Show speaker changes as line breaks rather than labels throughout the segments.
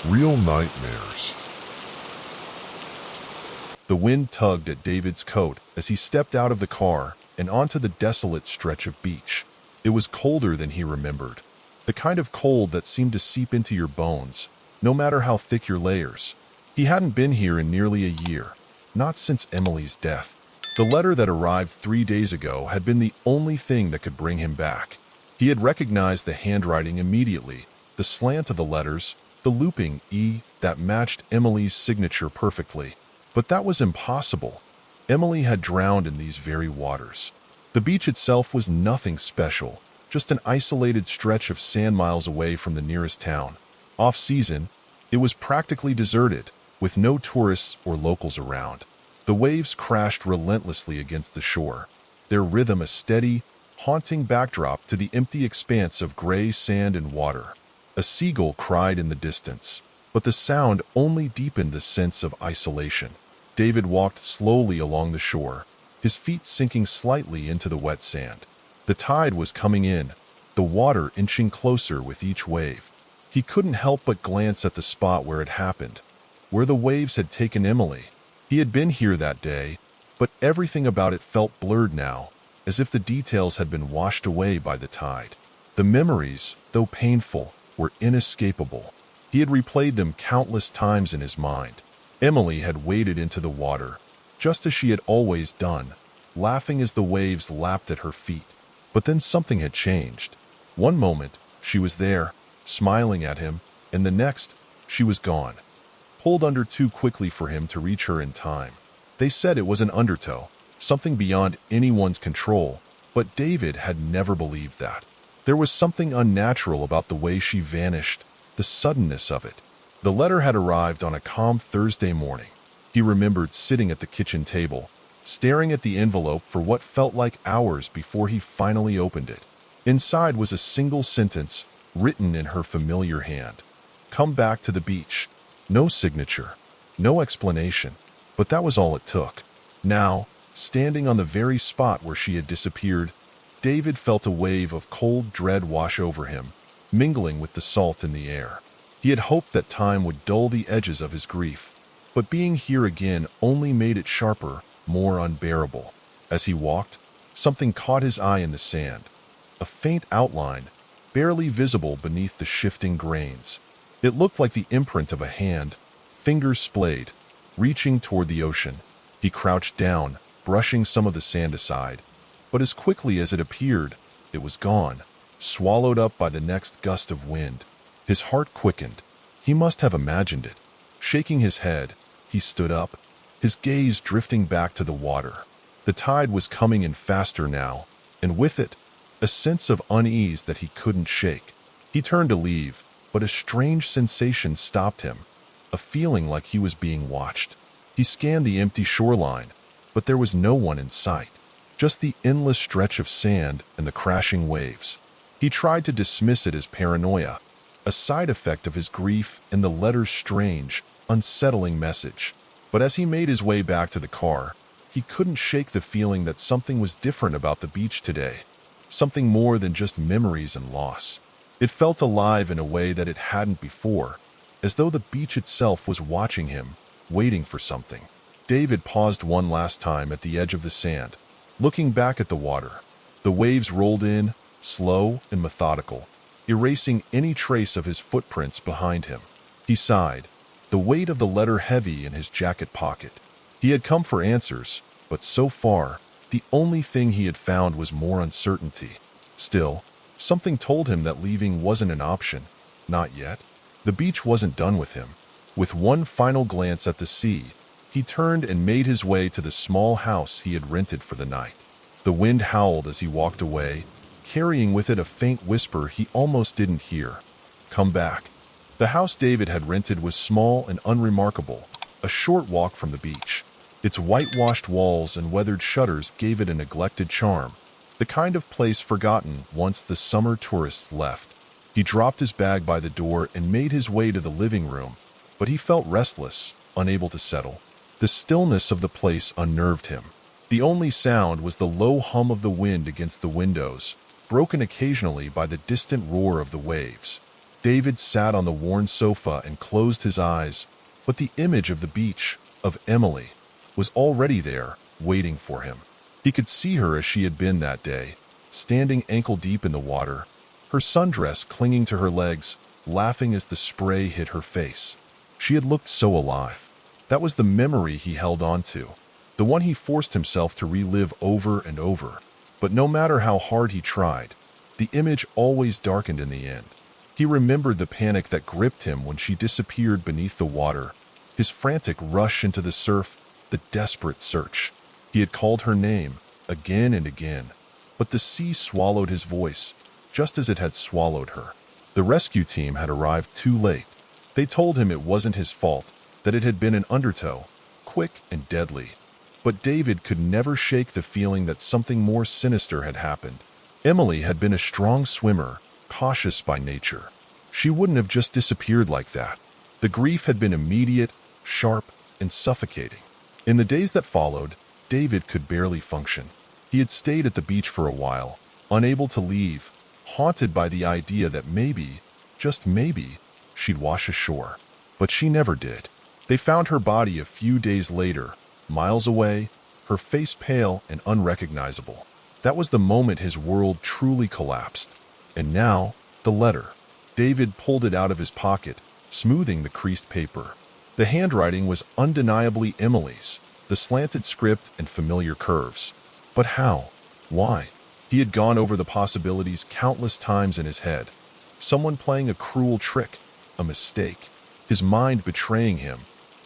Real nightmares. The wind tugged at David's coat as he stepped out of the car and onto the desolate stretch of beach. It was colder than he remembered, the kind of cold that seemed to seep into your bones, no matter how thick your layers. He hadn't been here in nearly a year, not since Emily's death. The letter that arrived 3 days ago had been the only thing that could bring him back. He had recognized the handwriting immediately, the slant of the letters, the looping E that matched Emily's signature perfectly. But that was impossible. Emily had drowned in these very waters. The beach itself was nothing special, just an isolated stretch of sand miles away from the nearest town. Off-season, it was practically deserted, with no tourists or locals around. The waves crashed relentlessly against the shore, their rhythm a steady, haunting backdrop to the empty expanse of gray sand and water. A seagull cried in the distance, but the sound only deepened the sense of isolation. David walked slowly along the shore, his feet sinking slightly into the wet sand. The tide was coming in, the water inching closer with each wave. He couldn't help but glance at the spot where it happened, where the waves had taken Emily. He had been here that day, but everything about it felt blurred now, as if the details had been washed away by the tide. The memories, though painful, were inescapable. He had replayed them countless times in his mind. Emily had waded into the water, just as she had always done, laughing as the waves lapped at her feet. But then something had changed. One moment, she was there, smiling at him, and the next, she was gone, pulled under too quickly for him to reach her in time. They said it was an undertow, something beyond anyone's control, but David had never believed that. There was something unnatural about the way she vanished, the suddenness of it. The letter had arrived on a calm Thursday morning. He remembered sitting at the kitchen table, staring at the envelope for what felt like hours before he finally opened it. Inside was a single sentence, written in her familiar hand. "Come back to the beach." No signature, no explanation, but that was all it took. Now, standing on the very spot where she had disappeared, David felt a wave of cold dread wash over him, mingling with the salt in the air. He had hoped that time would dull the edges of his grief, but being here again only made it sharper, more unbearable. As he walked, something caught his eye in the sand, a faint outline, barely visible beneath the shifting grains. It looked like the imprint of a hand, fingers splayed, reaching toward the ocean. He crouched down, brushing some of the sand aside, but as quickly as it appeared, it was gone, swallowed up by the next gust of wind. His heart quickened. He must have imagined it. Shaking his head, he stood up, his gaze drifting back to the water. The tide was coming in faster now, and with it, a sense of unease that he couldn't shake. He turned to leave, but a strange sensation stopped him, a feeling like he was being watched. He scanned the empty shoreline, but there was no one in sight, just the endless stretch of sand and the crashing waves. He tried to dismiss it as paranoia, a side effect of his grief and the letter's strange, unsettling message. But as he made his way back to the car, he couldn't shake the feeling that something was different about the beach today, something more than just memories and loss. It felt alive in a way that it hadn't before, as though the beach itself was watching him, waiting for something. David paused one last time at the edge of the sand, looking back at the water. The waves rolled in, slow and methodical, erasing any trace of his footprints behind him. He sighed, the weight of the letter heavy in his jacket pocket. He had come for answers, but so far, the only thing he had found was more uncertainty. Still, something told him that leaving wasn't an option. Not yet. The beach wasn't done with him. With one final glance at the sea, he turned and made his way to the small house he had rented for the night. The wind howled as he walked away, carrying with it a faint whisper he almost didn't hear. Come back. The house David had rented was small and unremarkable, a short walk from the beach. Its whitewashed walls and weathered shutters gave it a neglected charm, the kind of place forgotten once the summer tourists left. He dropped his bag by the door and made his way to the living room, but he felt restless, unable to settle. The stillness of the place unnerved him. The only sound was the low hum of the wind against the windows, broken occasionally by the distant roar of the waves. David sat on the worn sofa and closed his eyes, but the image of the beach, of Emily, was already there, waiting for him. He could see her as she had been that day, standing ankle-deep in the water, her sundress clinging to her legs, laughing as the spray hit her face. She had looked so alive. That was the memory he held on to, the one he forced himself to relive over and over. But no matter how hard he tried, the image always darkened in the end. He remembered the panic that gripped him when she disappeared beneath the water, his frantic rush into the surf, the desperate search. He had called her name, again and again, but the sea swallowed his voice, just as it had swallowed her. The rescue team had arrived too late. They told him it wasn't his fault, that it had been an undertow, quick and deadly. But David could never shake the feeling that something more sinister had happened. Emily had been a strong swimmer, cautious by nature. She wouldn't have just disappeared like that. The grief had been immediate, sharp, and suffocating. In the days that followed, David could barely function. He had stayed at the beach for a while, unable to leave, haunted by the idea that maybe, just maybe, she'd wash ashore. But she never did. They found her body a few days later, miles away, her face pale and unrecognizable. That was the moment his world truly collapsed. And now, the letter. David pulled it out of his pocket, smoothing the creased paper. The handwriting was undeniably Emily's, the slanted script and familiar curves. But how? Why? He had gone over the possibilities countless times in his head. Someone playing a cruel trick, a mistake, his mind betraying him.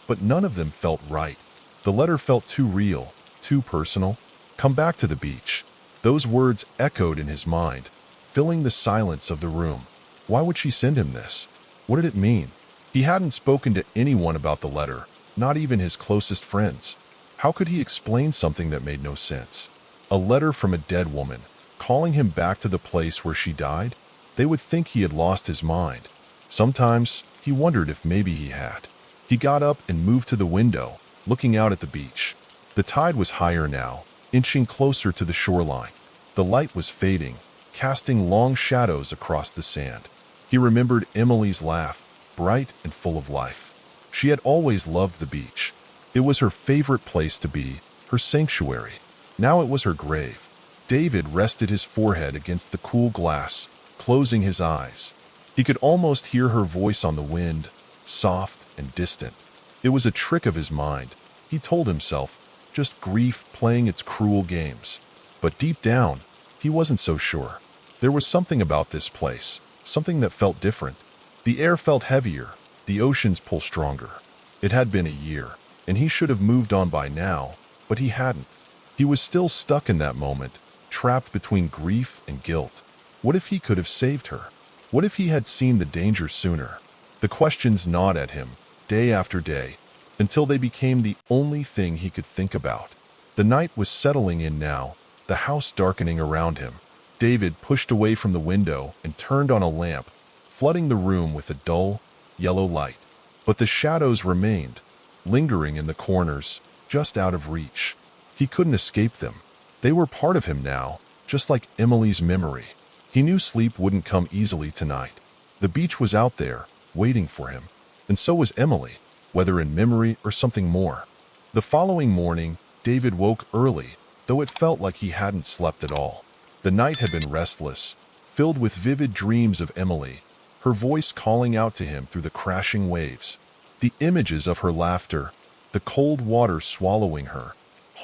But none of them felt right. The letter felt too real, too personal. Come back to the beach. Those words echoed in his mind, filling the silence of the room. Why would she send him this? What did it mean? He hadn't spoken to anyone about the letter, not even his closest friends. How could he explain something that made no sense? A letter from a dead woman, calling him back to the place where she died? They would think he had lost his mind. Sometimes he wondered if maybe he had. He got up and moved to the window, looking out at the beach. The tide was higher now, inching closer to the shoreline. The light was fading, casting long shadows across the sand. He remembered Emily's laugh, bright and full of life. She had always loved the beach. It was her favorite place to be, her sanctuary. Now it was her grave. David rested his forehead against the cool glass, closing his eyes. He could almost hear her voice on the wind, soft and distant. It was a trick of his mind, he told himself, just grief playing its cruel games. But deep down, he wasn't so sure. There was something about this place, something that felt different. The air felt heavier, the ocean's pull stronger. It had been a year, and he should have moved on by now, but he hadn't. He was still stuck in that moment, trapped between grief and guilt. What if he could have saved her? What if he had seen the danger sooner? The questions gnawed at him, day after day, until they became the only thing he could think about. The night was settling in now, the house darkening around him. David pushed away from the window and turned on a lamp, flooding the room with a dull, yellow light. But the shadows remained, lingering in the corners, just out of reach. He couldn't escape them. They were part of him now, just like Emily's memory. He knew sleep wouldn't come easily tonight. The beach was out there, waiting for him, and so was Emily, whether in memory or something more. The following morning, David woke early, though it felt like he hadn't slept at all. The night had been restless, filled with vivid dreams of Emily, her voice calling out to him through the crashing waves. The images of her laughter, the cold water swallowing her,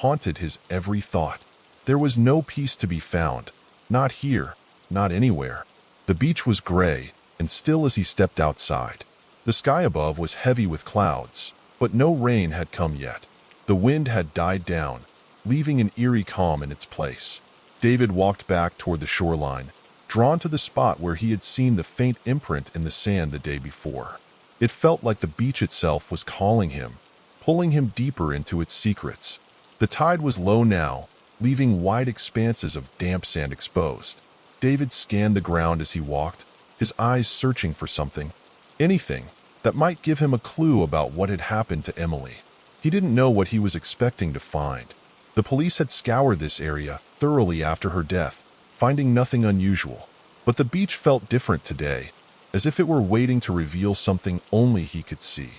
haunted his every thought. There was no peace to be found, not here, not anywhere. The beach was gray and still as he stepped outside. The sky above was heavy with clouds, but no rain had come yet. The wind had died down, leaving an eerie calm in its place. David walked back toward the shoreline, drawn to the spot where he had seen the faint imprint in the sand the day before. It felt like the beach itself was calling him, pulling him deeper into its secrets. The tide was low now, leaving wide expanses of damp sand exposed. David scanned the ground as he walked, his eyes searching for something, anything, that might give him a clue about what had happened to Emily. He didn't know what he was expecting to find. The police had scoured this area thoroughly after her death, finding nothing unusual. But the beach felt different today, as if it were waiting to reveal something only he could see.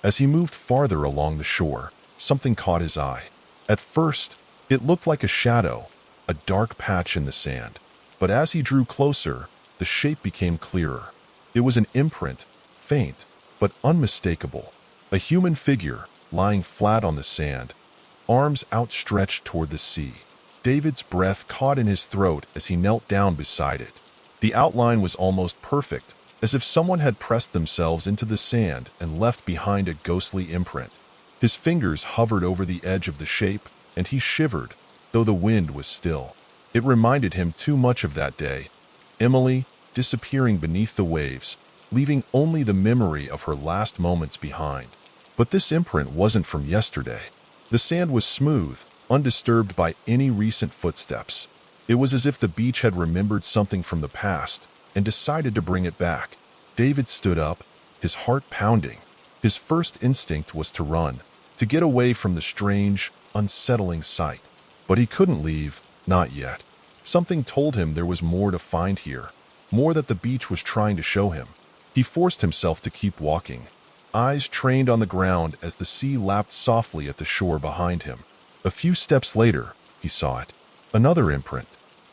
As he moved farther along the shore, something caught his eye. At first, it looked like a shadow, a dark patch in the sand. But as he drew closer, the shape became clearer. It was an imprint, faint, but unmistakable. A human figure, lying flat on the sand, arms outstretched toward the sea. David's breath caught in his throat as he knelt down beside it. The outline was almost perfect, as if someone had pressed themselves into the sand and left behind a ghostly imprint. His fingers hovered over the edge of the shape, and he shivered, though the wind was still. It reminded him too much of that day. Emily, disappearing beneath the waves, leaving only the memory of her last moments behind. But this imprint wasn't from yesterday. The sand was smooth, undisturbed by any recent footsteps. It was as if the beach had remembered something from the past and decided to bring it back. David stood up, his heart pounding. His first instinct was to run, to get away from the strange, unsettling sight. But he couldn't leave, not yet. Something told him there was more to find here, more that the beach was trying to show him. He forced himself to keep walking, eyes trained on the ground as the sea lapped softly at the shore behind him. A few steps later, he saw it. Another imprint.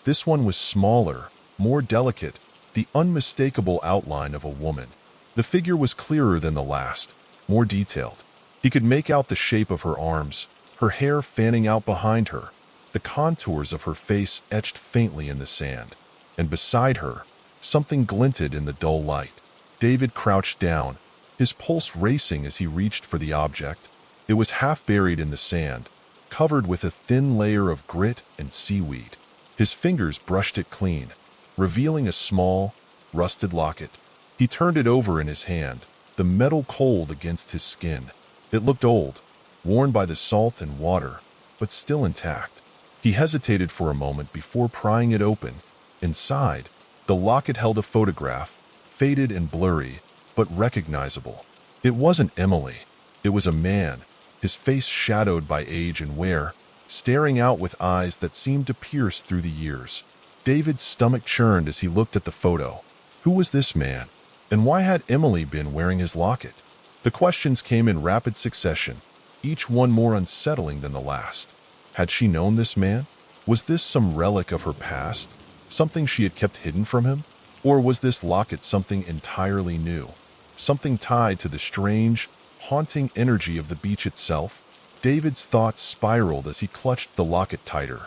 This one was smaller, more delicate, the unmistakable outline of a woman. The figure was clearer than the last, more detailed. He could make out the shape of her arms, her hair fanning out behind her, the contours of her face etched faintly in the sand. And beside her, something glinted in the dull light. David crouched down, his pulse racing as he reached for the object. It was half buried in the sand, covered with a thin layer of grit and seaweed. His fingers brushed it clean, revealing a small, rusted locket. He turned it over in his hand, the metal cold against his skin. It looked old, worn by the salt and water, but still intact. He hesitated for a moment before prying it open. Inside, the locket held a photograph, faded and blurry, but recognizable. It wasn't Emily. It was a man, his face shadowed by age and wear, staring out with eyes that seemed to pierce through the years. David's stomach churned as he looked at the photo. Who was this man? And why had Emily been wearing his locket? The questions came in rapid succession, each one more unsettling than the last. Had she known this man? Was this some relic of her past? Something she had kept hidden from him? Or was this locket something entirely new? Something tied to the strange, haunting energy of the beach itself? David's thoughts spiraled as he clutched the locket tighter.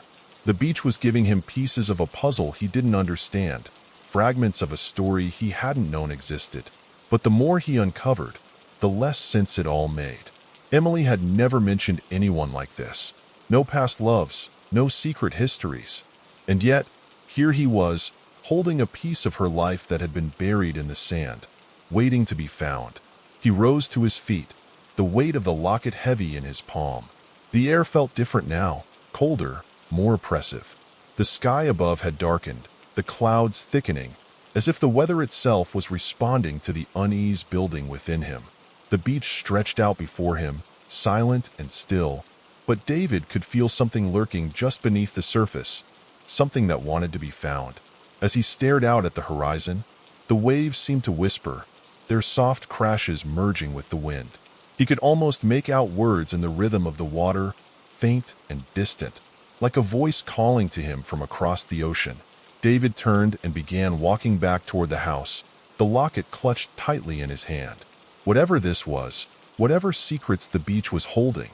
The beach was giving him pieces of a puzzle he didn't understand, fragments of a story he hadn't known existed. But the more he uncovered, the less sense it all made. Emily had never mentioned anyone like this. No past loves, no secret histories. And yet, here he was, holding a piece of her life that had been buried in the sand, waiting to be found. He rose to his feet, the weight of the locket heavy in his palm. The air felt different now, colder, more oppressive. The sky above had darkened, the clouds thickening, as if the weather itself was responding to the unease building within him. The beach stretched out before him, silent and still, but David could feel something lurking just beneath the surface, something that wanted to be found. As he stared out at the horizon, the waves seemed to whisper, their soft crashes merging with the wind. He could almost make out words in the rhythm of the water, faint and distant, like a voice calling to him from across the ocean. David turned and began walking back toward the house, the locket clutched tightly in his hand. Whatever this was, whatever secrets the beach was holding,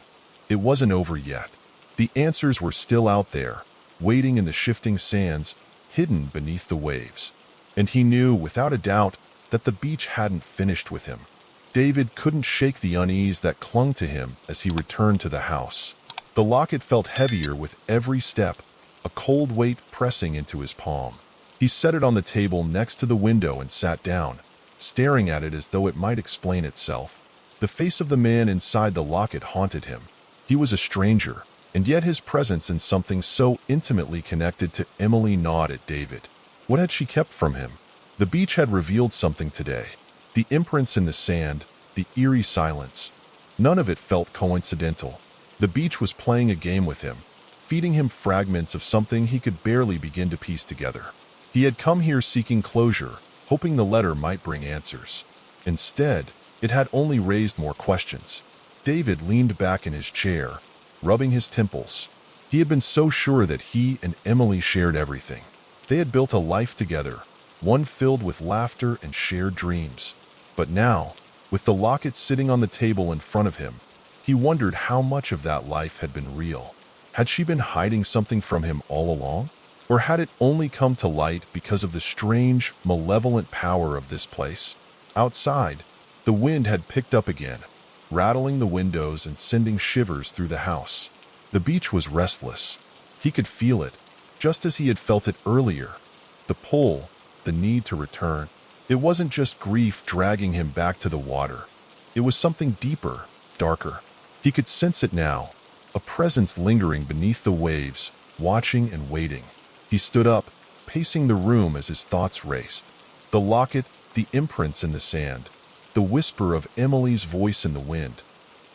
it wasn't over yet. The answers were still out there, waiting in the shifting sands, hidden beneath the waves. And he knew, without a doubt, that the beach hadn't finished with him. David couldn't shake the unease that clung to him as he returned to the house. The locket felt heavier with every step, a cold weight pressing into his palm. He set it on the table next to the window and sat down, staring at it as though it might explain itself. The face of the man inside the locket haunted him. He was a stranger, and yet his presence in something so intimately connected to Emily gnawed at David. What had she kept from him? The beach had revealed something today. The imprints in the sand, the eerie silence. None of it felt coincidental. The beach was playing a game with him, feeding him fragments of something he could barely begin to piece together. He had come here seeking closure, hoping the letter might bring answers. Instead, it had only raised more questions. David leaned back in his chair, rubbing his temples. He had been so sure that he and Emily shared everything. They had built a life together, one filled with laughter and shared dreams. But now, with the locket sitting on the table in front of him, he wondered how much of that life had been real. Had she been hiding something from him all along? Or had it only come to light because of the strange, malevolent power of this place? Outside, the wind had picked up again, rattling the windows and sending shivers through the house. The beach was restless. He could feel it, just as he had felt it earlier. The pull, the need to return. It wasn't just grief dragging him back to the water. It was something deeper, darker. He could sense it now, a presence lingering beneath the waves, watching and waiting. He stood up, pacing the room as his thoughts raced. The locket, the imprints in the sand, the whisper of Emily's voice in the wind.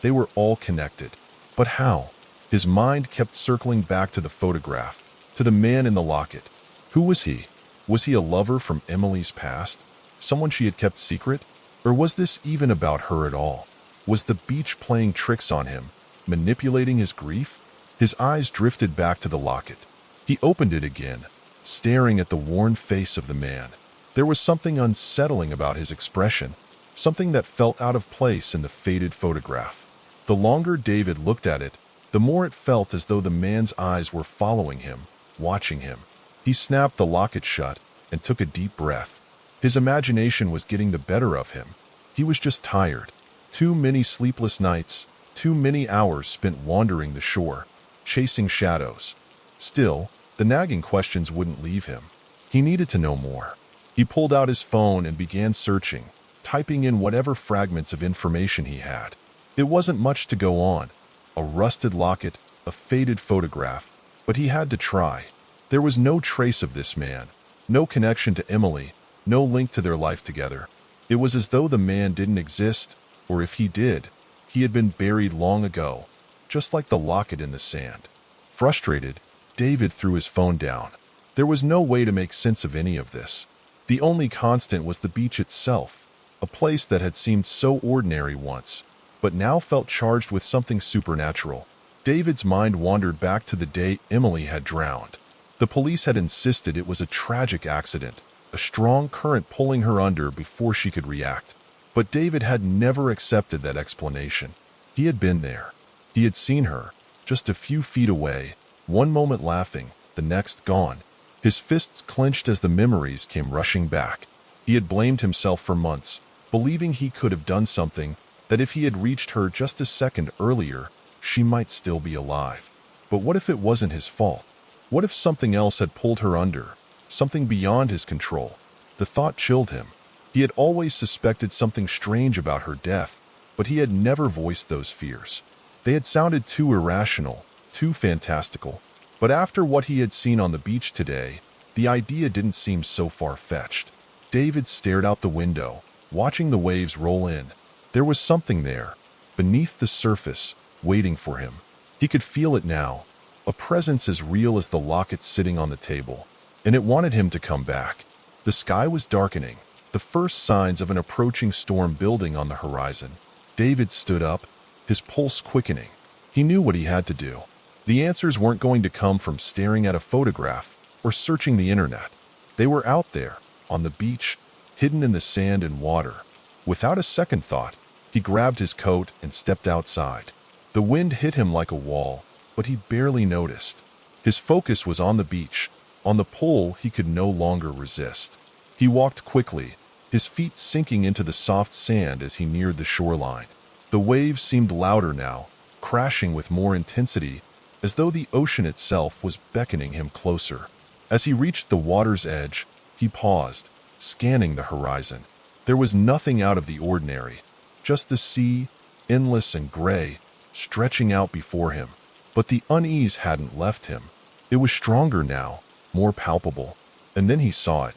They were all connected. But how? His mind kept circling back to the photograph, to the man in the locket. Who was he? Was he a lover from Emily's past? Someone she had kept secret? Or was this even about her at all? Was the beach playing tricks on him, manipulating his grief? His eyes drifted back to the locket. He opened it again, staring at the worn face of the man. There was something unsettling about his expression, something that felt out of place in the faded photograph. The longer David looked at it, the more it felt as though the man's eyes were following him, watching him. He snapped the locket shut and took a deep breath. His imagination was getting the better of him. He was just tired. Too many sleepless nights, too many hours spent wandering the shore, chasing shadows. Still, the nagging questions wouldn't leave him. He needed to know more. He pulled out his phone and began searching, typing in whatever fragments of information he had. It wasn't much to go on. A rusted locket, a faded photograph, but he had to try. There was no trace of this man, no connection to Emily, no link to their life together. It was as though the man didn't exist, or if he did, he had been buried long ago, just like the locket in the sand. Frustrated, David threw his phone down. There was no way to make sense of any of this. The only constant was the beach itself, a place that had seemed so ordinary once, but now felt charged with something supernatural. David's mind wandered back to the day Emily had drowned. The police had insisted it was a tragic accident, a strong current pulling her under before she could react. But David had never accepted that explanation. He had been there. He had seen her, just a few feet away, one moment laughing, the next gone. His fists clenched as the memories came rushing back. He had blamed himself for months, believing he could have done something, that if he had reached her just a second earlier, she might still be alive. But what if it wasn't his fault? What if something else had pulled her under, something beyond his control? The thought chilled him. He had always suspected something strange about her death, but he had never voiced those fears. They had sounded too irrational, too fantastical. But after what he had seen on the beach today, the idea didn't seem so far-fetched. David stared out the window, watching the waves roll in. There was something there, beneath the surface, waiting for him. He could feel it now, a presence as real as the locket sitting on the table, and it wanted him to come back. The sky was darkening, the first signs of an approaching storm building on the horizon. David stood up, his pulse quickening. He knew what he had to do. The answers weren't going to come from staring at a photograph or searching the internet. They were out there, on the beach, hidden in the sand and water. Without a second thought, he grabbed his coat and stepped outside. The wind hit him like a wall, but he barely noticed. His focus was on the beach, on the pull he could no longer resist. He walked quickly, his feet sinking into the soft sand as he neared the shoreline. The waves seemed louder now, crashing with more intensity, as though the ocean itself was beckoning him closer. As he reached the water's edge, he paused, scanning the horizon. There was nothing out of the ordinary, just the sea, endless and gray, stretching out before him. But the unease hadn't left him. It was stronger now, more palpable. And then he saw it.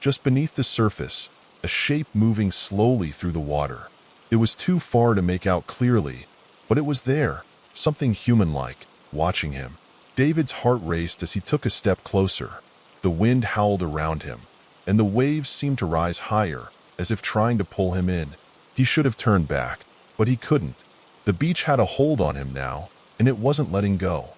Just beneath the surface, a shape moving slowly through the water. It was too far to make out clearly, but it was there, something human-like, watching him. David's heart raced as he took a step closer. The wind howled around him. and the waves seemed to rise higher, as if trying to pull him in. He should have turned back, but he couldn't. The beach had a hold on him now, and it wasn't letting go.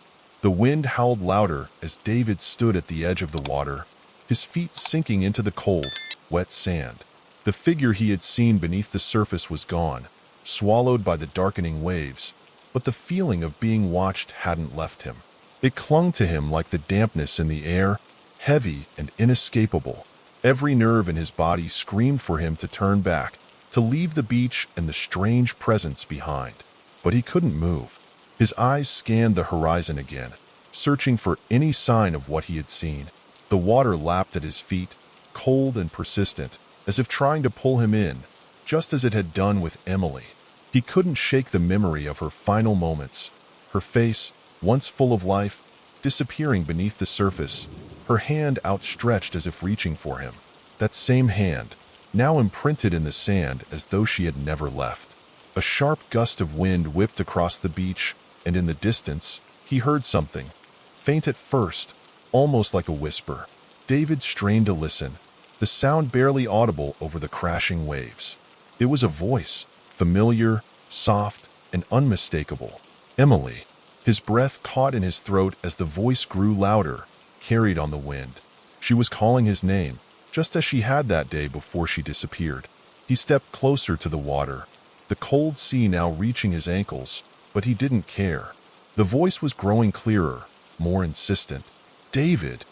The wind howled louder as David stood at the edge of the water, his feet sinking into the cold, wet sand. The figure he had seen beneath the surface was gone, swallowed by the darkening waves, but the feeling of being watched hadn't left him. It clung to him like the dampness in the air, heavy and inescapable. Every nerve in his body screamed for him to turn back, to leave the beach and the strange presence behind. But he couldn't move. His eyes scanned the horizon again, searching for any sign of what he had seen. The water lapped at his feet, cold and persistent, as if trying to pull him in, just as it had done with Emily. He couldn't shake the memory of her final moments, her face, once full of life, disappearing beneath the surface, her hand outstretched as if reaching for him. That same hand, now imprinted in the sand as though she had never left. A sharp gust of wind whipped across the beach, and in the distance, he heard something, faint at first, almost like a whisper. David strained to listen, the sound barely audible over the crashing waves. It was a voice, familiar, soft, and unmistakable. Emily. His breath caught in his throat as the voice grew louder, carried on the wind. She was calling his name, just as she had that day before she disappeared. He stepped closer to the water, the cold sea now reaching his ankles, but he didn't care. The voice was growing clearer, more insistent. David!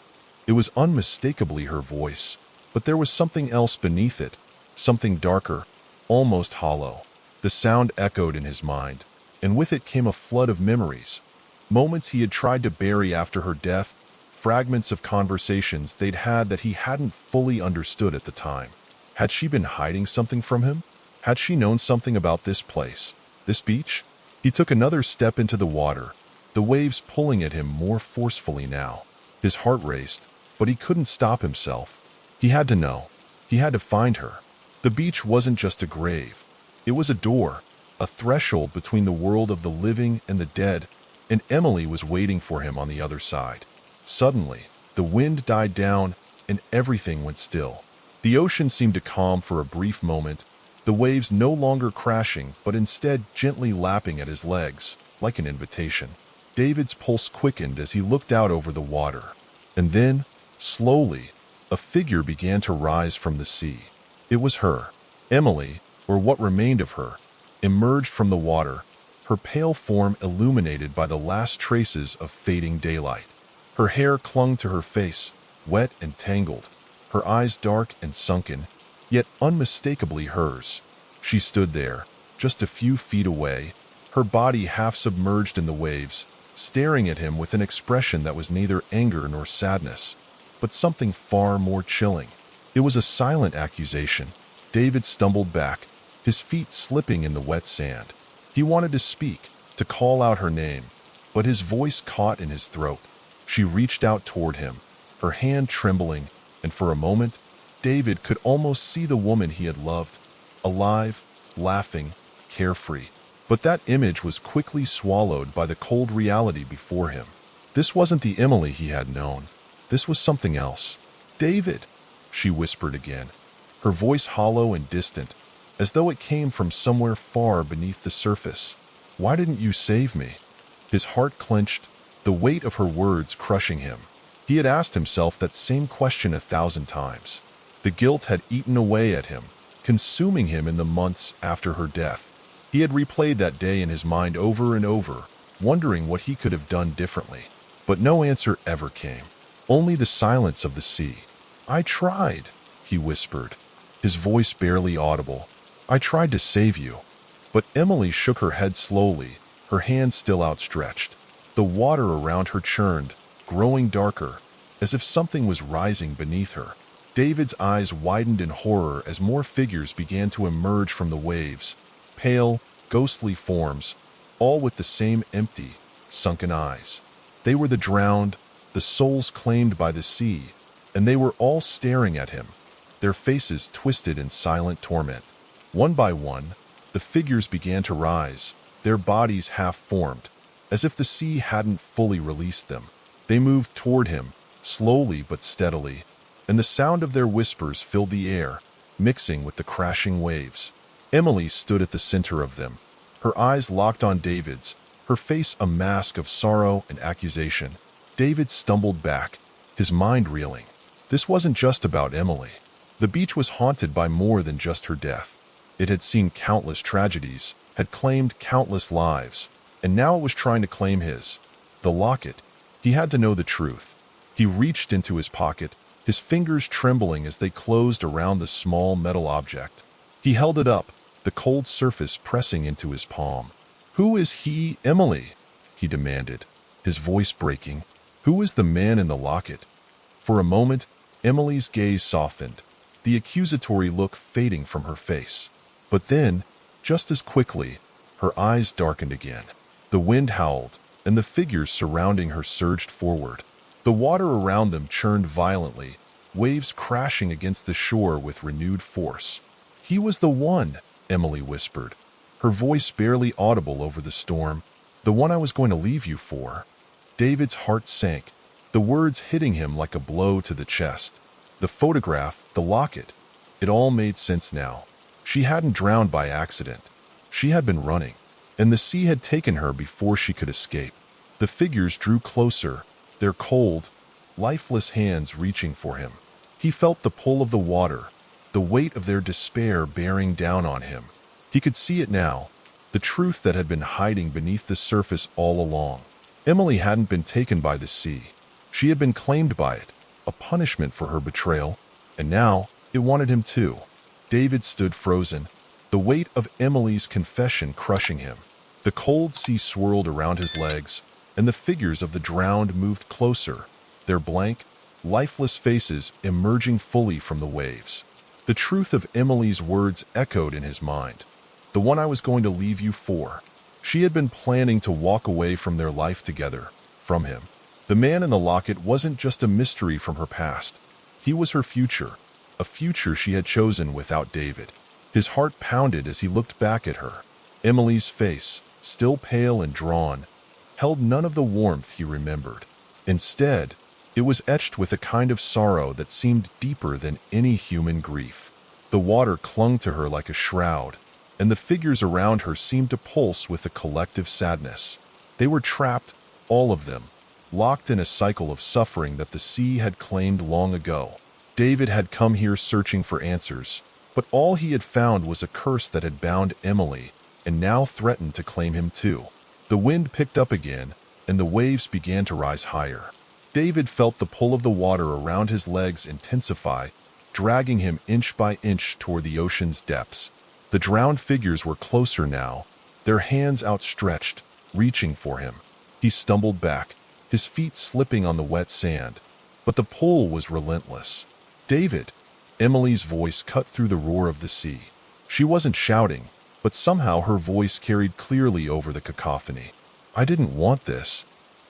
It was unmistakably her voice, but there was something else beneath it, something darker, almost hollow. The sound echoed in his mind, and with it came a flood of memories. Moments he had tried to bury after her death, fragments of conversations they'd had that he hadn't fully understood at the time. Had she been hiding something from him? Had she known something about this place, this beach? He took another step into the water, the waves pulling at him more forcefully now. His heart raced, but he couldn't stop himself. He had to know. He had to find her. The beach wasn't just a grave. It was a door, a threshold between the world of the living and the dead, and Emily was waiting for him on the other side. Suddenly, the wind died down, and everything went still. The ocean seemed to calm for a brief moment, the waves no longer crashing but instead gently lapping at his legs, like an invitation. David's pulse quickened as he looked out over the water. And then, slowly, a figure began to rise from the sea. It was her. Emily, or what remained of her, emerged from the water, her pale form illuminated by the last traces of fading daylight. Her hair clung to her face, wet and tangled, her eyes dark and sunken, yet unmistakably hers. She stood there, just a few feet away, her body half submerged in the waves, staring at him with an expression that was neither anger nor sadness, but something far more chilling. It was a silent accusation. David stumbled back, his feet slipping in the wet sand. He wanted to speak, to call out her name, but his voice caught in his throat. She reached out toward him, her hand trembling, and for a moment, David could almost see the woman he had loved, alive, laughing, carefree. But that image was quickly swallowed by the cold reality before him. This wasn't the Emily he had known. This was something else. "David," she whispered again, her voice hollow and distant, as though it came from somewhere far beneath the surface. "Why didn't you save me?" His heart clenched, the weight of her words crushing him. He had asked himself that same question 1,000 times. The guilt had eaten away at him, consuming him in the months after her death. He had replayed that day in his mind over and over, wondering what he could have done differently. But no answer ever came, only the silence of the sea. "I tried," he whispered, his voice barely audible. "I tried to save you." But Emily shook her head slowly, her hand still outstretched. The water around her churned, growing darker, as if something was rising beneath her. David's eyes widened in horror as more figures began to emerge from the waves, pale, ghostly forms, all with the same empty, sunken eyes. They were the drowned, the souls claimed by the sea, and they were all staring at him, their faces twisted in silent torment. One by one, the figures began to rise, their bodies half-formed, as if the sea hadn't fully released them. They moved toward him, slowly but steadily, and the sound of their whispers filled the air, mixing with the crashing waves. Emily stood at the center of them, her eyes locked on David's, her face a mask of sorrow and accusation. David stumbled back, his mind reeling. This wasn't just about Emily. The beach was haunted by more than just her death. It had seen countless tragedies, had claimed countless lives, and now it was trying to claim his. The locket. He had to know the truth. He reached into his pocket, his fingers trembling as they closed around the small metal object. He held it up, the cold surface pressing into his palm. "Who is he, Emily?" he demanded, his voice breaking. "Who is the man in the locket?" For a moment, Emily's gaze softened, the accusatory look fading from her face. But then, just as quickly, her eyes darkened again. The wind howled, and the figures surrounding her surged forward. The water around them churned violently, waves crashing against the shore with renewed force. "He was the one," Emily whispered, her voice barely audible over the storm. "The one I was going to leave you for." David's heart sank, the words hitting him like a blow to the chest. The photograph, the locket, it all made sense now. She hadn't drowned by accident. She had been running, and the sea had taken her before she could escape. The figures drew closer, their cold, lifeless hands reaching for him. He felt the pull of the water, the weight of their despair bearing down on him. He could see it now, the truth that had been hiding beneath the surface all along. Emily hadn't been taken by the sea. She had been claimed by it, a punishment for her betrayal, and now it wanted him too. David stood frozen, the weight of Emily's confession crushing him. The cold sea swirled around his legs, and the figures of the drowned moved closer, their blank, lifeless faces emerging fully from the waves. The truth of Emily's words echoed in his mind. "The one I was going to leave you for." She had been planning to walk away from their life together, from him. The man in the locket wasn't just a mystery from her past. He was her future, a future she had chosen without David. His heart pounded as he looked back at her. Emily's face, still pale and drawn, held none of the warmth he remembered. Instead, it was etched with a kind of sorrow that seemed deeper than any human grief. The water clung to her like a shroud, and the figures around her seemed to pulse with a collective sadness. They were trapped, all of them, locked in a cycle of suffering that the sea had claimed long ago. David had come here searching for answers, but all he had found was a curse that had bound Emily and now threatened to claim him too. The wind picked up again, and the waves began to rise higher. David felt the pull of the water around his legs intensify, dragging him inch by inch toward the ocean's depths. The drowned figures were closer now, their hands outstretched, reaching for him. He stumbled back, his feet slipping on the wet sand, but the pull was relentless. "David!" Emily's voice cut through the roar of the sea. She wasn't shouting, but somehow her voice carried clearly over the cacophony. "I didn't want this."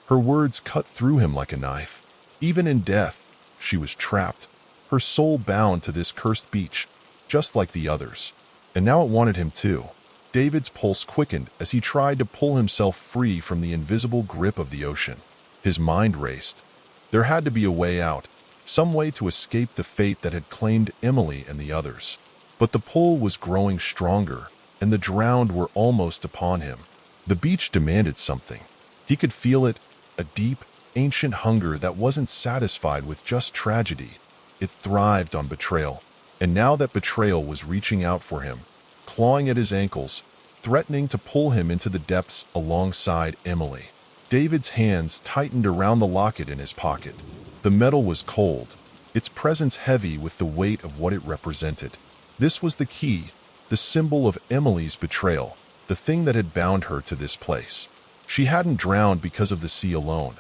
Her words cut through him like a knife. Even in death, she was trapped, her soul bound to this cursed beach, just like the others. And now it wanted him too. David's pulse quickened as he tried to pull himself free from the invisible grip of the ocean. His mind raced. There had to be a way out, some way to escape the fate that had claimed Emily and the others. But the pull was growing stronger, and the drowned were almost upon him. The beach demanded something. He could feel it, a deep, ancient hunger that wasn't satisfied with just tragedy. It thrived on betrayal, and now that betrayal was reaching out for him, clawing at his ankles, threatening to pull him into the depths alongside Emily. David's hands tightened around the locket in his pocket. The metal was cold, its presence heavy with the weight of what it represented. This was the key, the symbol of Emily's betrayal, the thing that had bound her to this place. She hadn't drowned because of the sea alone.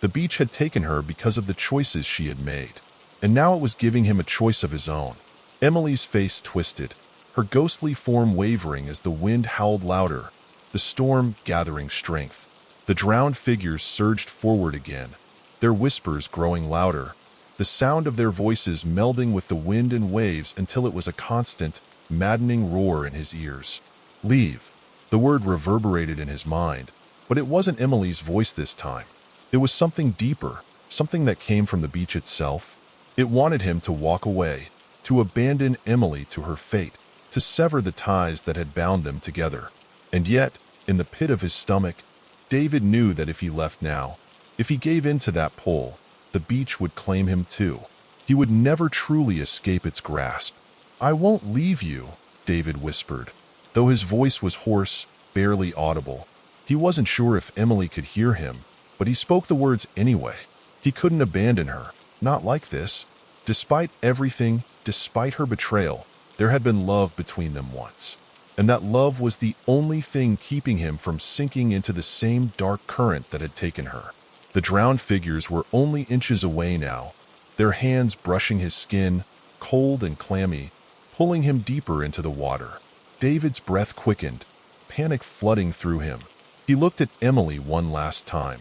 The beach had taken her because of the choices she had made. And now it was giving him a choice of his own. Emily's face twisted, her ghostly form wavering as the wind howled louder, the storm gathering strength. The drowned figures surged forward again, their whispers growing louder, the sound of their voices melding with the wind and waves until it was a constant, maddening roar in his ears. "Leave." The word reverberated in his mind, but it wasn't Emily's voice this time. It was something deeper, something that came from the beach itself. It wanted him to walk away, to abandon Emily to her fate, to sever the ties that had bound them together. And yet, in the pit of his stomach, David knew that if he left now, if he gave in to that pull, the beach would claim him too. He would never truly escape its grasp. "I won't leave you," David whispered, though his voice was hoarse, barely audible. He wasn't sure if Emily could hear him, but he spoke the words anyway. He couldn't abandon her, not like this. Despite everything, despite her betrayal, there had been love between them once. And that love was the only thing keeping him from sinking into the same dark current that had taken her. The drowned figures were only inches away now, their hands brushing his skin, cold and clammy, pulling him deeper into the water. David's breath quickened, panic flooding through him. He looked at Emily one last time,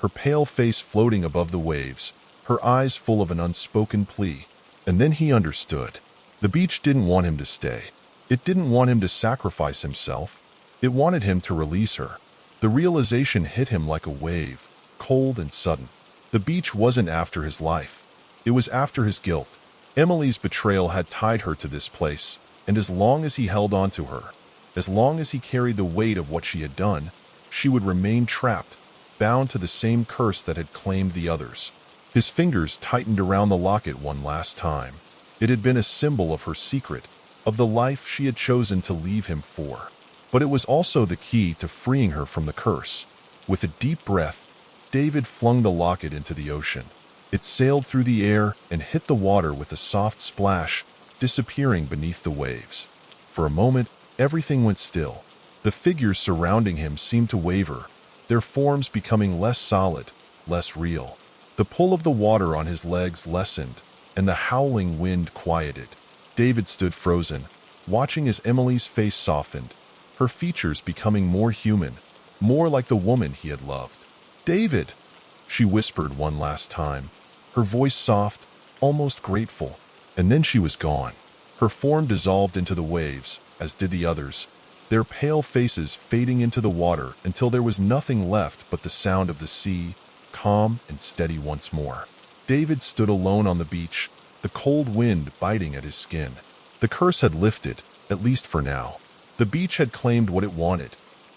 her pale face floating above the waves, her eyes full of an unspoken plea. And then he understood. The beach didn't want him to stay. It didn't want him to sacrifice himself. It wanted him to release her. The realization hit him like a wave, cold and sudden. The beach wasn't after his life. It was after his guilt. Emily's betrayal had tied her to this place, and as long as he held on to her, as long as he carried the weight of what she had done, she would remain trapped, bound to the same curse that had claimed the others. His fingers tightened around the locket one last time. It had been a symbol of her secret, of the life she had chosen to leave him for. But it was also the key to freeing her from the curse. With a deep breath, David flung the locket into the ocean. It sailed through the air and hit the water with a soft splash, disappearing beneath the waves. For a moment, everything went still. The figures surrounding him seemed to waver, their forms becoming less solid, less real. The pull of the water on his legs lessened, and the howling wind quieted. David stood frozen, watching as Emily's face softened, her features becoming more human, more like the woman he had loved. "David," she whispered one last time, her voice soft, almost grateful, and then she was gone. Her form dissolved into the waves, as did the others, their pale faces fading into the water until there was nothing left but the sound of the sea, calm and steady once more. David stood alone on the beach, the cold wind biting at his skin. The curse had lifted, at least for now. The beach had claimed what it wanted,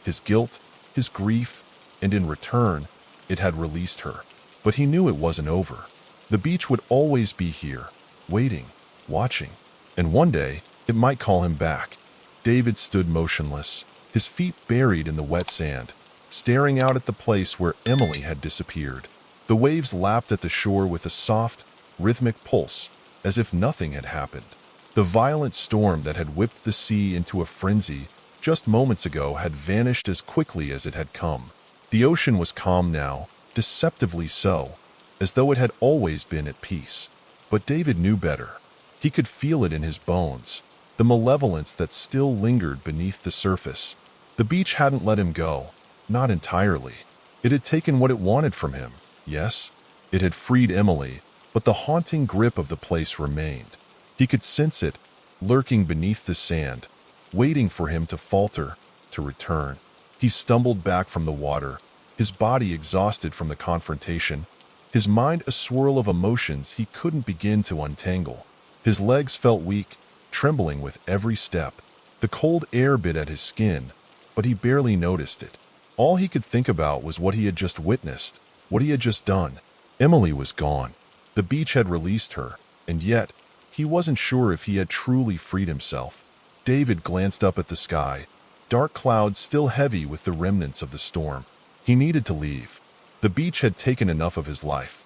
his guilt, his grief, and in return, it had released her. But he knew it wasn't over. The beach would always be here, waiting, watching, and one day it might call him back. David stood motionless, his feet buried in the wet sand, staring out at the place where Emily had disappeared. The waves lapped at the shore with a soft, rhythmic pulse, as if nothing had happened. The violent storm that had whipped the sea into a frenzy just moments ago had vanished as quickly as it had come. The ocean was calm now, deceptively so, as though it had always been at peace. But David knew better. He could feel it in his bones, the malevolence that still lingered beneath the surface. The beach hadn't let him go, not entirely. It had taken what it wanted from him, yes. It had freed Emily, but the haunting grip of the place remained. He could sense it, lurking beneath the sand, waiting for him to falter, to return. He stumbled back from the water, his body exhausted from the confrontation, his mind a swirl of emotions he couldn't begin to untangle. His legs felt weak, trembling with every step. The cold air bit at his skin, but he barely noticed it. All he could think about was what he had just witnessed, what he had just done. Emily was gone. The beach had released her, and yet, he wasn't sure if he had truly freed himself. David glanced up at the sky, dark clouds still heavy with the remnants of the storm. He needed to leave. The beach had taken enough of his life.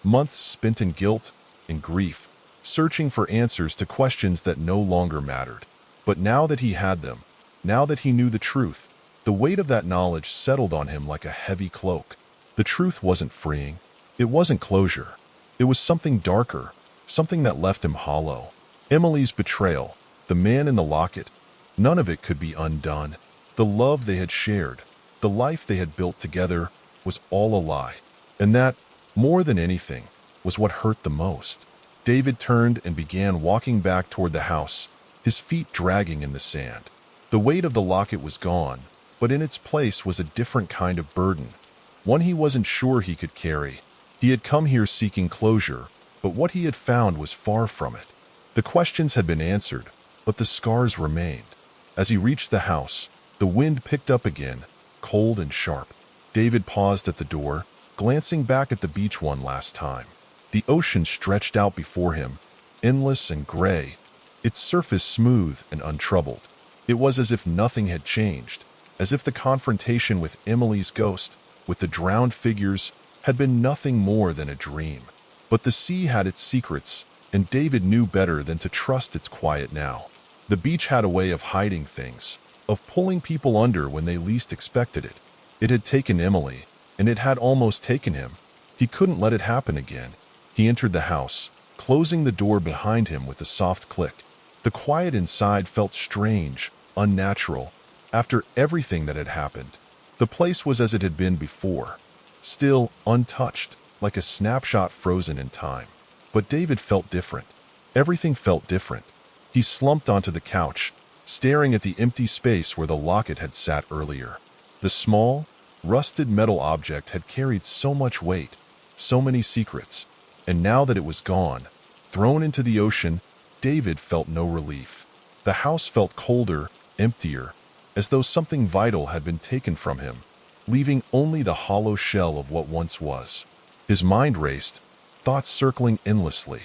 Months spent in guilt, in grief, searching for answers to questions that no longer mattered. But now that he had them, now that he knew the truth, the weight of that knowledge settled on him like a heavy cloak. The truth wasn't freeing. It wasn't closure. It was something darker, something that left him hollow. Emily's betrayal, the man in the locket, none of it could be undone. The love they had shared, the life they had built together, was all a lie. And that, more than anything, was what hurt the most. David turned and began walking back toward the house, his feet dragging in the sand. The weight of the locket was gone, but in its place was a different kind of burden, one he wasn't sure he could carry. He had come here seeking closure, But what he had found was far from it. The questions had been answered, but the scars remained. As he reached the house, the wind picked up again, cold and sharp. David paused at the door, glancing back at the beach one last time. The ocean stretched out before him, endless and gray, its surface smooth and untroubled. It was as if nothing had changed, as if the confrontation with Emily's ghost, with the drowned figures, had been nothing more than a dream. But the sea had its secrets, and David knew better than to trust its quiet now. The beach had a way of hiding things, of pulling people under when they least expected it. It had taken Emily, and it had almost taken him. He couldn't let it happen again. He entered the house, closing the door behind him with a soft click. The quiet inside felt strange, unnatural, after everything that had happened. The place was as it had been before, still untouched, like a snapshot frozen in time. But David felt different. Everything felt different. He slumped onto the couch, staring at the empty space where the locket had sat earlier. The small, rusted metal object had carried so much weight, so many secrets, and now that it was gone, thrown into the ocean, David felt no relief. The house felt colder, emptier, as though something vital had been taken from him, leaving only the hollow shell of what once was. His mind raced, thoughts circling endlessly.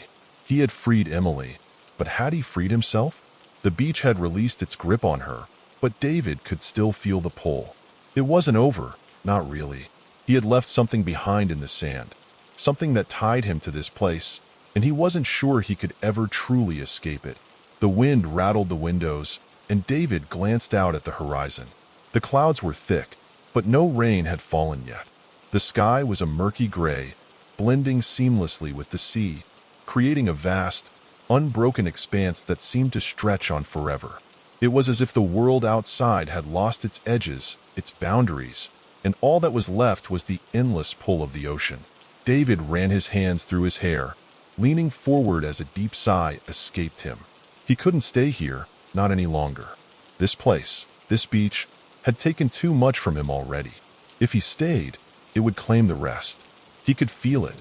He had freed Emily, but had he freed himself? The beach had released its grip on her, but David could still feel the pull. It wasn't over, not really. He had left something behind in the sand, something that tied him to this place, and he wasn't sure he could ever truly escape it. The wind rattled the windows, and David glanced out at the horizon. The clouds were thick, but no rain had fallen yet. The sky was a murky gray, blending seamlessly with the sea, creating a vast, unbroken expanse that seemed to stretch on forever. It was as if the world outside had lost its edges, its boundaries, and all that was left was the endless pull of the ocean. David ran his hands through his hair, leaning forward as a deep sigh escaped him. He couldn't stay here, not any longer. This place, this beach, had taken too much from him already. If he stayed, it would claim the rest. He could feel it,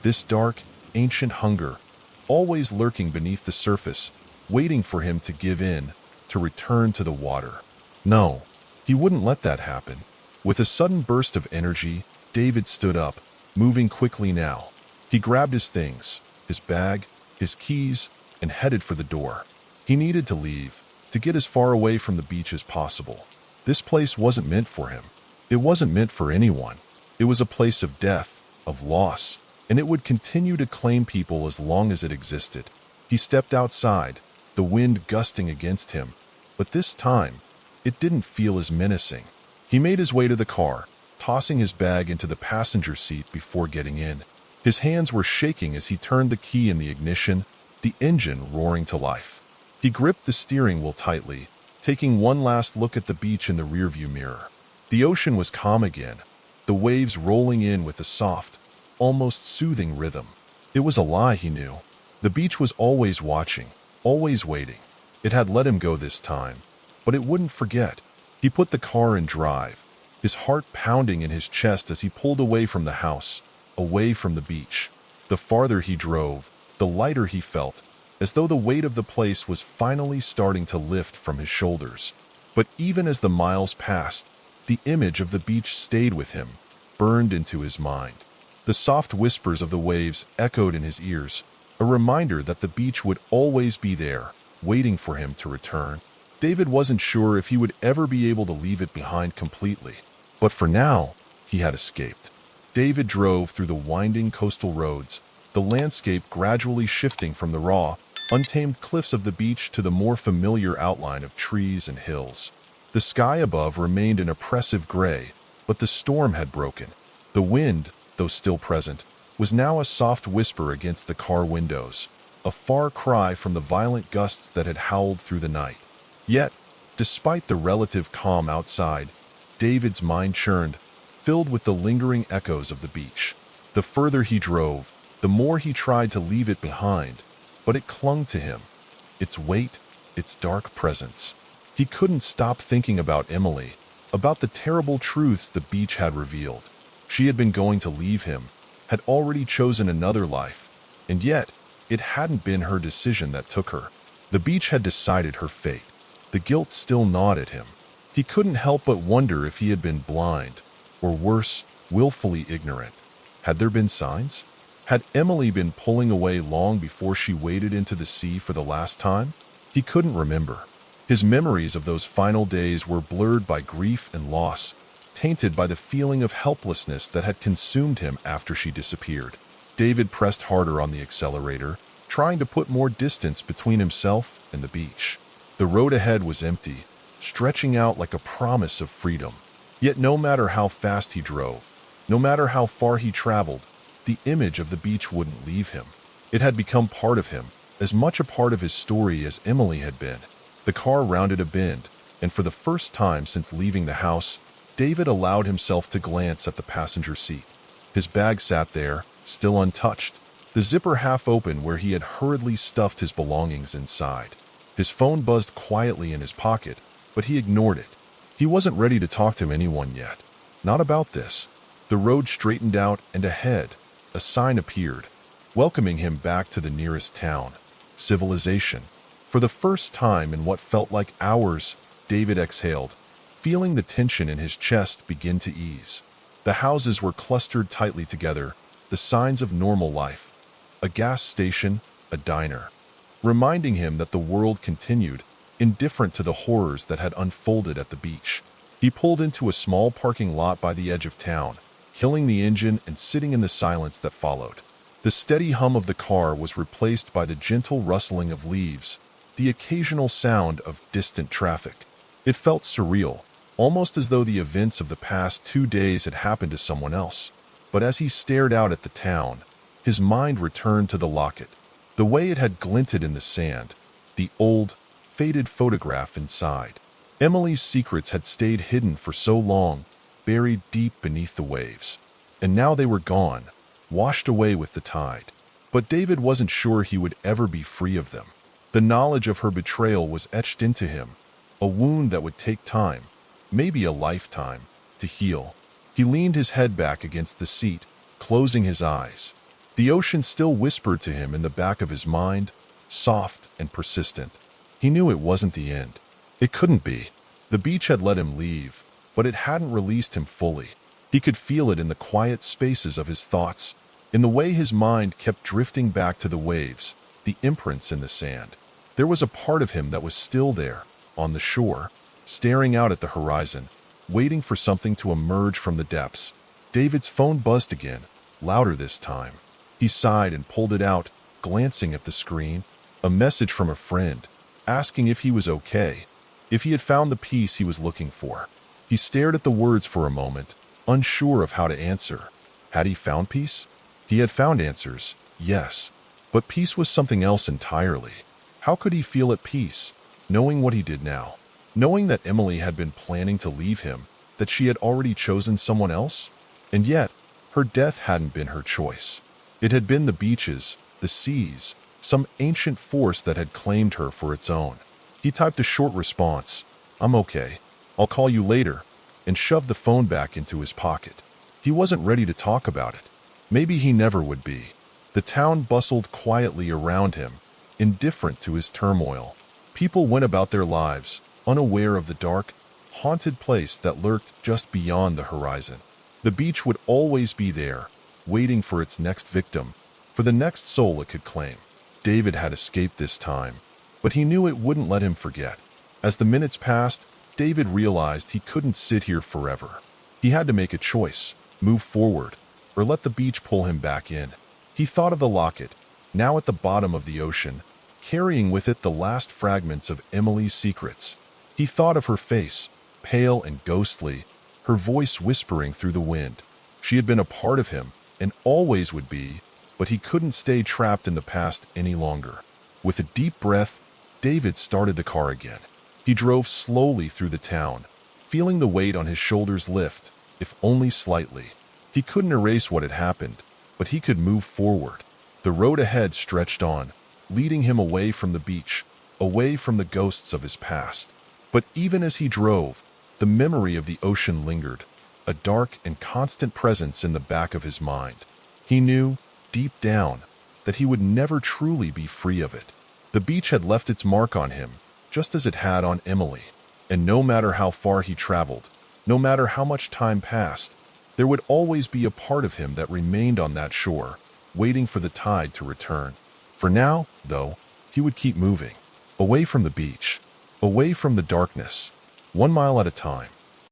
this dark, ancient hunger, always lurking beneath the surface, waiting for him to give in, to return to the water. No, he wouldn't let that happen. With a sudden burst of energy, David stood up, moving quickly now. He grabbed his things, his bag, his keys, and headed for the door. He needed to leave, to get as far away from the beach as possible. This place wasn't meant for him. It wasn't meant for anyone. It was a place of death, of loss, and it would continue to claim people as long as it existed. He stepped outside, the wind gusting against him, but this time, it didn't feel as menacing. He made his way to the car, tossing his bag into the passenger seat before getting in. His hands were shaking as he turned the key in the ignition, the engine roaring to life. He gripped the steering wheel tightly, taking one last look at the beach in the rearview mirror. The ocean was calm again, the waves rolling in with a soft, almost soothing rhythm. It was a lie, he knew. The beach was always watching, always waiting. It had let him go this time, but it wouldn't forget. He put the car in drive, his heart pounding in his chest as he pulled away from the house, away from the beach. The farther he drove, the lighter he felt, as though the weight of the place was finally starting to lift from his shoulders. But even as the miles passed, the image of the beach stayed with him, burned into his mind. The soft whispers of the waves echoed in his ears, a reminder that the beach would always be there, waiting for him to return. David wasn't sure if he would ever be able to leave it behind completely, but for now, he had escaped. David drove through the winding coastal roads, the landscape gradually shifting from the raw, untamed cliffs of the beach to the more familiar outline of trees and hills. The sky above remained an oppressive gray, but the storm had broken. The wind, though still present, was now a soft whisper against the car windows, a far cry from the violent gusts that had howled through the night. Yet, despite the relative calm outside, David's mind churned, filled with the lingering echoes of the beach. The further he drove, the more he tried to leave it behind, but it clung to him, its weight, its dark presence. He couldn't stop thinking about Emily, about the terrible truths the beach had revealed. She had been going to leave him, had already chosen another life, And yet, it hadn't been her decision that took her. The beach had decided her fate. The guilt still gnawed at him. He couldn't help but wonder if he had been blind, or worse, willfully ignorant. Had there been signs? Had Emily been pulling away long before she waded into the sea for the last time? He couldn't remember. His memories of those final days were blurred by grief and loss, tainted by the feeling of helplessness that had consumed him after she disappeared. David pressed harder on the accelerator, trying to put more distance between himself and the beach. The road ahead was empty, stretching out like a promise of freedom. Yet no matter how fast he drove, no matter how far he traveled, the image of the beach wouldn't leave him. It had become part of him, as much a part of his story as Emily had been. The car rounded a bend, and for the first time since leaving the house, David allowed himself to glance at the passenger seat. His bag sat there, still untouched, the zipper half open where he had hurriedly stuffed his belongings inside. His phone buzzed quietly in his pocket, but he ignored it. He wasn't ready to talk to anyone yet. Not about this. The road straightened out, and ahead, a sign appeared, welcoming him back to the nearest town. Civilization. For the first time in what felt like hours, David exhaled, feeling the tension in his chest begin to ease. The houses were clustered tightly together, the signs of normal life. A gas station, a diner, reminding him that the world continued, indifferent to the horrors that had unfolded at the beach. He pulled into a small parking lot by the edge of town, killing the engine and sitting in the silence that followed. The steady hum of the car was replaced by the gentle rustling of leaves, the occasional sound of distant traffic. It felt surreal, almost as though the events of the past 2 days had happened to someone else. But as he stared out at the town, his mind returned to the locket, the way it had glinted in the sand, the old, faded photograph inside. Emily's secrets had stayed hidden for so long, buried deep beneath the waves. And now they were gone, washed away with the tide. But David wasn't sure he would ever be free of them. The knowledge of her betrayal was etched into him, a wound that would take time, maybe a lifetime, to heal. He leaned his head back against the seat, closing his eyes. The ocean still whispered to him in the back of his mind, soft and persistent. He knew it wasn't the end. It couldn't be. The beach had let him leave, but it hadn't released him fully. He could feel it in the quiet spaces of his thoughts, in the way his mind kept drifting back to the waves, the imprints in the sand. There was a part of him that was still there, on the shore, staring out at the horizon, waiting for something to emerge from the depths. David's phone buzzed again, louder this time. He sighed and pulled it out, glancing at the screen. A message from a friend, asking if he was okay, if he had found the peace he was looking for. He stared at the words for a moment, unsure of how to answer. Had he found peace? He had found answers, yes. But peace was something else entirely. How could he feel at peace, knowing what he did now? Knowing that Emily had been planning to leave him, that she had already chosen someone else? And yet, her death hadn't been her choice. It had been the beaches, the seas, some ancient force that had claimed her for its own. He typed a short response, "I'm okay. I'll call you later," and shoved the phone back into his pocket. He wasn't ready to talk about it. Maybe he never would be. The town bustled quietly around him, indifferent to his turmoil. People went about their lives, unaware of the dark, haunted place that lurked just beyond the horizon. The beach would always be there, waiting for its next victim, for the next soul it could claim. David had escaped this time, but he knew it wouldn't let him forget. As the minutes passed, David realized he couldn't sit here forever. He had to make a choice, move forward, or let the beach pull him back in. He thought of the locket, now at the bottom of the ocean, carrying with it the last fragments of Emily's secrets. He thought of her face, pale and ghostly, her voice whispering through the wind. She had been a part of him, and always would be, but he couldn't stay trapped in the past any longer. With a deep breath, David started the car again. He drove slowly through the town, feeling the weight on his shoulders lift, if only slightly. He couldn't erase what had happened, but he could move forward. The road ahead stretched on, leading him away from the beach, away from the ghosts of his past. But even as he drove, the memory of the ocean lingered, a dark and constant presence in the back of his mind. He knew, deep down, that he would never truly be free of it. The beach had left its mark on him, just as it had on Emily. And no matter how far he traveled, no matter how much time passed, there would always be a part of him that remained on that shore, waiting for the tide to return. For now, though, he would keep moving, away from the beach, away from the darkness, 1 mile at a time.